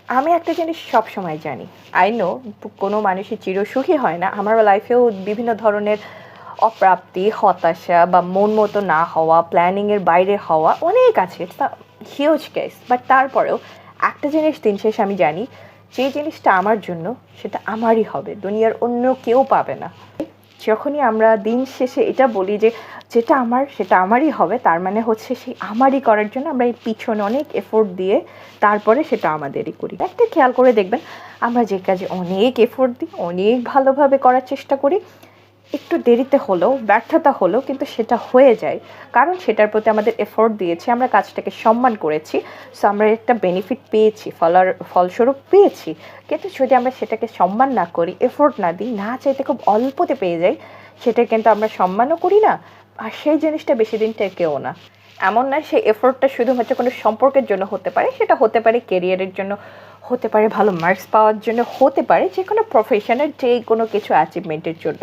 আমি একটা জিনিস সবসময় জানি, আই নো কোনো মানুষই চিরসুখী হয় না। আমার লাইফেও বিভিন্ন ধরনের অপ্রাপ্তি, হতাশা বা মন মতো না হওয়া, প্ল্যানিংয়ের বাইরে হওয়া অনেক আছে। It's a huge case. But তারপরেও একটা জিনিস দিন শেষে আমি জানি, যে জিনিসটা আমার জন্য সেটা আমারই হবে, দুনিয়ার অন্য কেউ পাবে না। যখনই আমরা দিন শেষে এটা বলি যে যেটা আমার সেটা আমারই হবে, তার মানে হচ্ছে সেই আমারই করার জন্য আমরা এই পিছনে অনেক এফোর্ট দিয়ে তারপরে সেটা আমাদেরই করি। একটা খেয়াল করে দেখবেন, আমরা যে কাজে অনেক এফোর্ট দিই, অনেক ভালোভাবে করার চেষ্টা করি, একটু দেরিতে হলেও, ব্যর্থতা হলেও কিন্তু সেটা হয়ে যায়। কারণ সেটার প্রতি আমাদের এফোর্ট দিয়েছি, আমরা কাজটাকে সম্মান করেছি, সো আমরা একটা বেনিফিট পেয়েছি, ফলস্বরূপ পেয়েছি। কিন্তু যদি আমরা সেটাকে সম্মান না করি, এফোর্ট না দিই, না চাইতে খুব অল্পতে পেয়ে যাই, সেটা কিন্তু আমরা সম্মানও করি না, আর সেই জিনিসটা বেশি দিন টেকেও না। এমন না সেই এফোর্টটা শুধুমাত্র কোনো সম্পর্কের জন্য হতে পারে, সেটা হতে পারে কেরিয়ারের জন্য, হতে পারে ভালো মার্কস পাওয়ার জন্য, হতে পারে যে কোনো প্রফেশনের যে কোনো কিছু অ্যাচিভমেন্টের জন্য।